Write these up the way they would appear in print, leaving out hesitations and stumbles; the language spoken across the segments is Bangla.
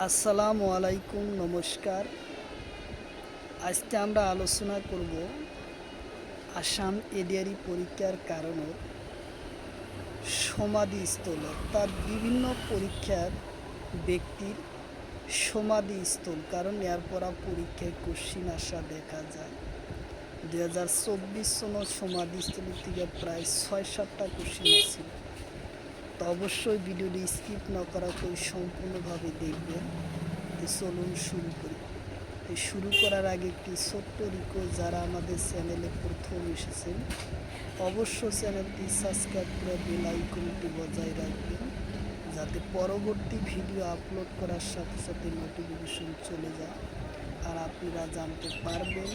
আসসালামু আলাইকুম, নমস্কার। আজকে আমরা আলোচনা করব আসাম এডিআরই পরীক্ষার কারণে সমাধিস্থল, অর্থাৎ বিভিন্ন পরীক্ষার ব্যক্তির সমাধিস্থল, কারণ এর পরা পরীক্ষায় কোশ্চিন আসা দেখা যায়। 2024 সনের সমাধিস্থলের থেকে প্রায় 6-7টা কোশ্চিন আসছিল। তো অবশ্যই ভিডিওটি স্কিপ না করা করে সম্পূর্ণভাবে দেখবেন। চলুন শুরু করি। শুরু করার আগে একটি ছোট্ট রিকোয়েস্ট, যারা আমাদের চ্যানেলে প্রথম এসেছেন অবশ্য চ্যানেলটি সাবস্ক্রাইব করে বেল আইকনটি বজায় রাখবেন, যাতে পরবর্তী ভিডিও আপলোড করার সাথে সাথে নোটিফিকেশন চলে যায় আর আপনারা জানতে পারবেন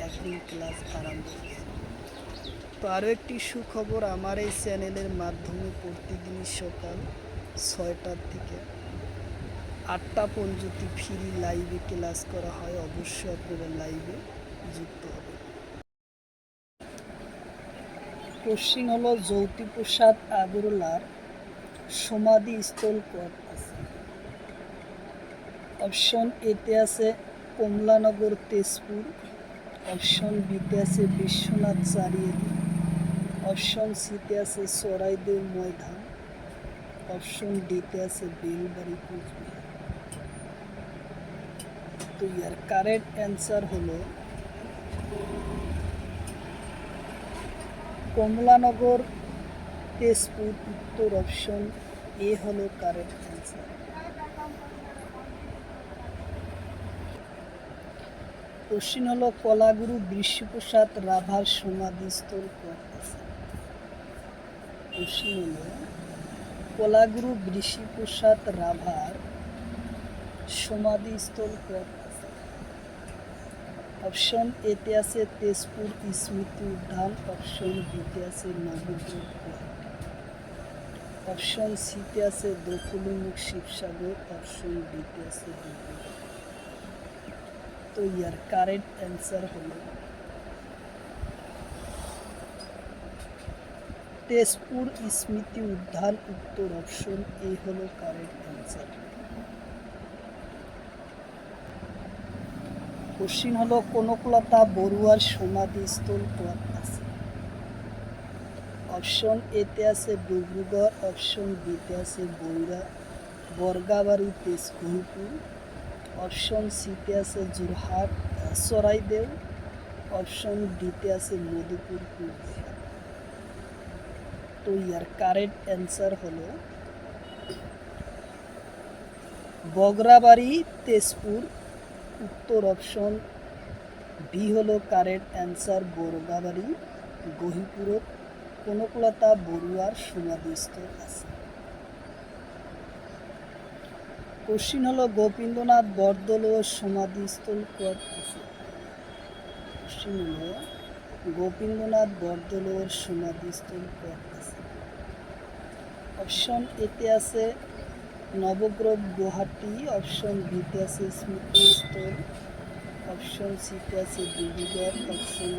এখন ক্লাস আরম্ভ হয়েছে। তো আরও একটি সুখবর, আমার এই চ্যানেলের মাধ্যমে প্রতিদিন সকাল 6টার থেকে 8টা পর্যন্ত ফ্রি লাইভে ক্লাস করা হয়। অবশ্যই আপনারা লাইভে যুক্ত হবেন। কোশ্চিন হলো জ্যোতিপ্রসাদ আগরওয়ালার সমাধিস্থল কোট আছে। অপশন এতে আছে কমলানগর তেজপুর, অপশন বিতে আছে বিশ্বনাথ চারিয়ালি, অপশন সিতে আছে চরাইদেও ময়দান, অপশন ডিতে আছে বেলবাড়ি কোচবিহার। তো ইয়ার কারেক্ট অ্যান্সার হলো কমলানগর তেজপুর, উত্তর অপশন এ হলো কারেক্ট অ্যান্সার। কোশ্চিন হলো কলাগুরু বিশ্বপ্রসাদ রাভার সমাধিস্থল কোট আছে। কোশ্চিন হলো কলাগুরু বিশ্বপ্রসাদ রাভার সমাধিস্থল কোট আছে। অপশন এতে আছে তেজপুর স্মৃতি উদ্যান, অপশন বিতে আছে নবগ্রহ গুয়াহাটি, অপশন সিতে আছে দক্ষিণমুখ শিবসাগর, অপশন ডিতে আছে ডিব্রুগড়। তো ইয়ার কারেক্ট অ্যান্সার হলো তেজপুর স্মৃতি উদ্যান, উত্তর অপশন এ হলো কারেক্ট অ্যান্সার। কোশ্চিন হলো কনকলতা বড়ুয়ার সমাধিস্থল কোট আছে। অপশন এতে আছে ডিব্রুগড়, অপশন বিতে আছে বর্গাবাড়ি তেজপুর, অপশন সিতে আছে যোরহাট চরাইদেও, অপশন ডিতে আছে মধুপুর কুচবিহার। তো ইয়ার কারেক্ট অ্যান্সার হলো বগরাবাড়ি তেজপুর, উত্তর অপশন বি হলো কারেক্ট অ্যান্সার। বর্গাবাড়ি গহিপুরত কনকলতা বড়ুয়ার সমাধিস্থল আছে। কোশ্চিন হলো গোপীন্দ্রনাথ বরদলুয়ার সমাধিস্থল কোট আছে। কোশ্চিন হলো গোপীন্দ্রনাথ বরদলুয়ার সমাধিস্থল কোট আছে। অপশন এতে আছে নবগ্রহ গুয়াহাটি, অপশন বিতে আছে স্মৃতিস্থল, অপশন সিতে আছে ডিব্রুগড়, অপশন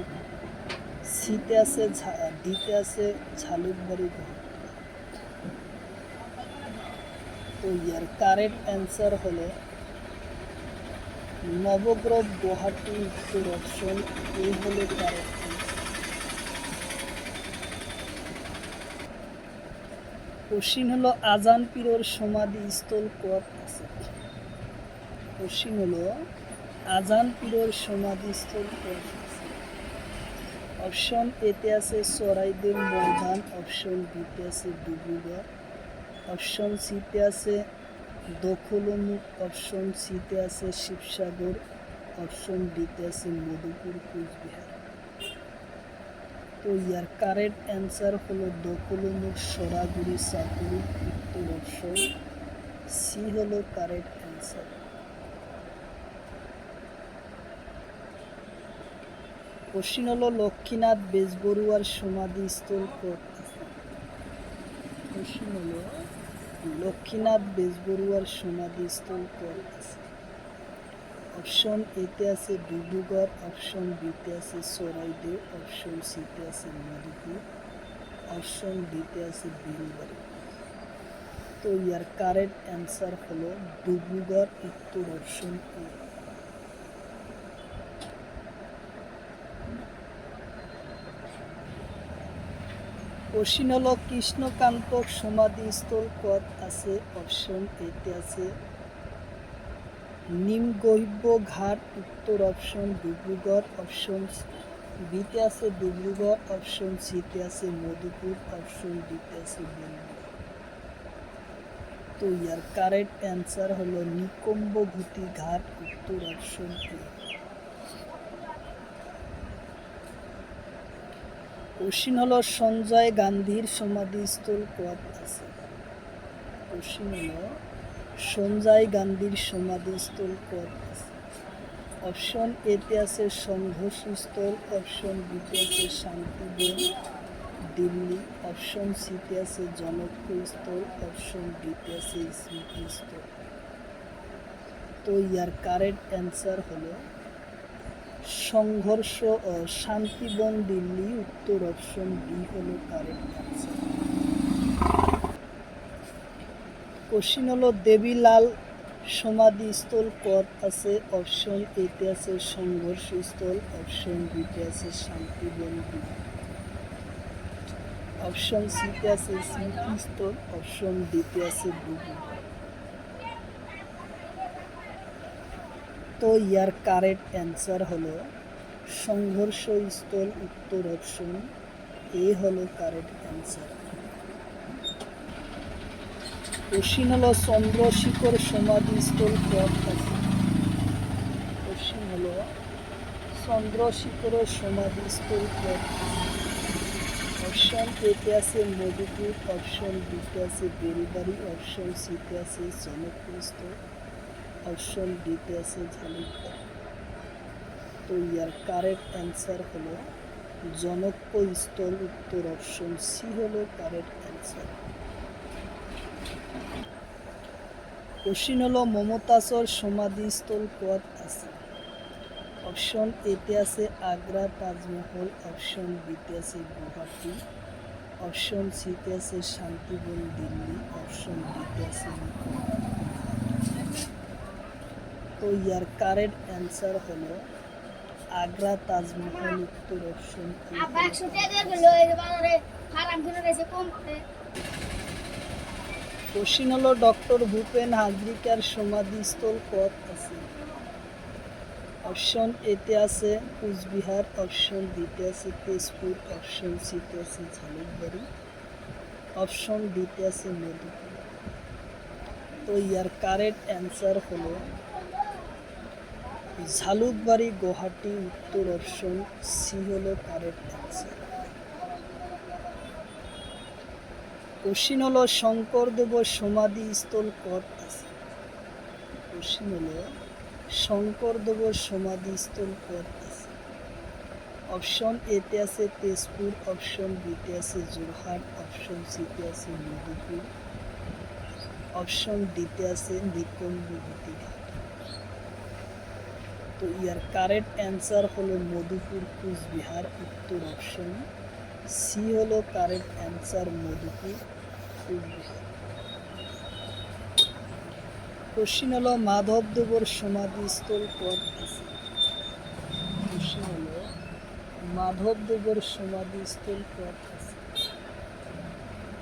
সিতে আছে ডিতে আছে ঝালুকবাড়ি গুয়াহাটি। তো ইয়ার কারেক্ট অ্যান্সার হলো নবগ্রহ গুয়াহাটি, উত্তর অপশন এ হলো কারেক্ট অ্যান্সার। কোশ্চিন হলো আজান পীরের সমাধিস্থল কোট আছে। কোশ্চিন হলো আজান পীরের সমাধিস্থল কোট আছে। অপশন এতে আছে চরাইদেও ময়দান, অপশন বিতে আছে ডিব্রুগড়, অপশন সিতে আছে দক্ষিণমুখ, অপশন সিতে আছে শিবসাগর, অপশন ডিতে আছে মধুপুর কুচবিহার। তো ইয়ার কারেক্ট অ্যান্সার হলো দক্ষিণমুখ সরাগুড়ি চাকুরি, উত্তর অপশন সি হলো কারেক্ট অ্যান্সার। কোশ্চিন হলো লক্ষ্মীনাথ বেজবরুয়ার সমাধিস্থল কোট আছে। কোশ্চিন হলো লক্ষ্মীনাথ বেজবরুয়ার সমাধিস্থল কোট আছে। অপশন এতে আছে ডিব্রুগড়, অপশন বিতে আছে চরাইদেও, অপশন সিতে আছে মধুপুর, অপশন ডিতে আছে বেলবাড়ি। তো ইয়ার কারেক্ট অ্যান্সার হলো ডিব্রুগড়, উত্তর অপশন এ। কোশ্চিন হলো কৃষ্ণকান্ত সমাধিস্থল কত আছে? অপশন এতে আছে নিমগহ্য ঘাট, উত্তর অপশন ডিব্রুগড়, অপশন বিতে আছে ডিব্রুগড়, অপশন সিতে আছে মধুপুর, অপশন ডিতে আছে বেলুড়। তো ইয়ার কারেক্ট অ্যান্সার হলো নিকুম্ভঘুটি ঘাট, উত্তর অপশন এ। কোশ্চিন হলো সঞ্জয় গান্ধীর সমাধিস্থল কত আছে? কোশ্চিন হলো সঞ্জয় গান্ধীর সমাধিস্থল কত আছে? অপশন এতে আছে সংঘর্ষস্থল, অপশন বিতে আছে শান্তিবন দিল্লি, অপশন সিতে আছে জনকস্থল, অপশন ডিতে আছে স্মৃতিস্থল। তো ইয়ার কারেক্ট অ্যান্সার হলো সংঘর্ষ শান্তিবন দিল্লি, উত্তর অপশন ডি হলো কারেক্ট অ্যান্সার। কোশ্চিন হলো দেবীলাল সমাধিস্থল কত আছে? অপশন এতে আছে সংঘর্ষস্থল, অপশন বিতে আছে শান্তিবন দিল্লি, অপশন সিতে আছে স্মৃতিস্থল, অপশন ডিতে আছে ডুবুরি। তো ইয়ার কারেক্ট অ্যান্সার হলো সংঘর্ষস্থল, উত্তর অপশন এ হলো কারেক্ট অ্যান্সার। কোশ্চিন হলো চন্দ্রশেখর সমাধিস্থল কত আছে? কোশ্চিন হলো চন্দ্রশেখর সমাধিস্থল কত আছে? অপশন এতে আছে মধুপুর, অপশন বিতে আছে বেলবাড়ি, অপশন সিতে আছে জনকস্থল, অপশন ডিতে আছে ঝালুকবাড়ি। তো ইয়ার কারেক্ট অ্যান্সার হলো জনকস্থল, উত্তর অপশন সি হলো কারেক্ট অ্যান্সার। কোশ্চিন হলো মমতাজর সমাধিস্থল কত আছে? অপশন এতে আছে আগ্রা তাজমহল, অপশন বিতে আছে গুয়াহাটি, অপশন সিতে আছে শান্তিবন দিল্লি, অপশন ডিতে আছে নিকুম্ভ। তো ইয়ার কারেক্ট অ্যান্সার হলো আগ্রা তাজমহল, উত্তর অপশন এ। কোশ্চিন হলো ডক্টর ভূপেন হাজরিকার সমাধিস্থল কত আছে? অপশন এতে আছে কুচবিহার, অপশন বিতে আছে তেজপুর, অপশন সিতে আছে ঝালুকবাড়ি, অপশন ডিতে আছে মধুপুর। তো ইয়ার কারেক্ট অ্যান্সার হলো ঝালুকবাড়ি গুয়াহাটি, উত্তর অপশন সি হলো কারেক্ট অ্যান্সার। কোশ্চিন হলো শঙ্করদেব সমাধিস্থল কত আছে? কোশ্চিন হলো শঙ্করদেব সমাধিস্থল কত আছে? অপশন এতে আছে তেজপুর, অপশন বিতে আছে যোরহাট, অপশন সিতে আছে মধুপুর, অপশন ডিতে আছে নিকুম্ভঘুটি ঘাট। তো ইয়ার কারেক্ট অ্যান্সার হলো মধুপুর, কুচবিহার, উত্তর অপশন সি হলো correct answer, Madhupur, Cooch Behar. Question হলো মাধবদেবর সমাধিস্থল কত আছে? কোশ্চিন হলো মাধবদেবর সমাধিস্থল কত আছে?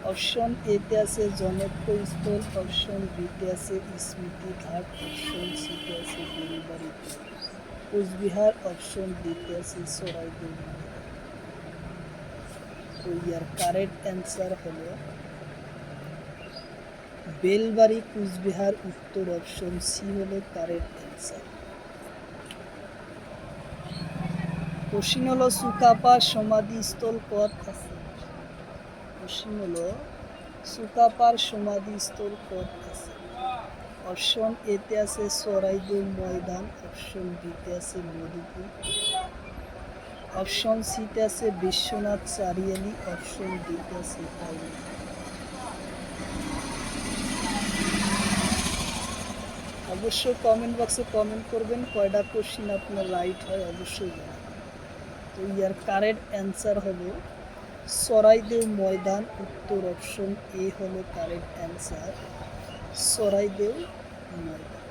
অপশন এতে আছে জনকস্থল, অপশন বিতে আছে স্মৃতি ঘাট, অপশন সিতে আছে বেলবাড়ি কুচবিহার, অপশন ডিতে আছে সরাইদেউ ময়দান। তো ইয়ার কারেক্ট অ্যান্সার হলো বেলবাড়ি কুচবিহার, উত্তর অপশন সি হলো কারেক্ট অ্যান্সার। কোশ্চিন হলো সুকাপা সমাধিস্থল কত আছে? কোশ্চিন হলো সুকাপার সমাধিস্থল কত আছে? অপশন এতে আছে সরাইদেউ ময়দান, অপশন বিতে আছে মধুপুর, অপশন সিতে আছে বিশ্বনাথ চারিয়ালি, অপশন ডিতে আছে হাওড়া। অবশ্যই কমেন্ট বক্সে কমেন্ট করবেন কয়টা কোশ্চিন আপনার রাইট হয় অবশ্যই জানাবেন। তো ইয়ার কারেক্ট অ্যান্সার হবে সরাইদেও ময়দান, উত্তর অপশন এ হলো কারেক্ট অ্যান্সার, সরাইদেও ময়দান।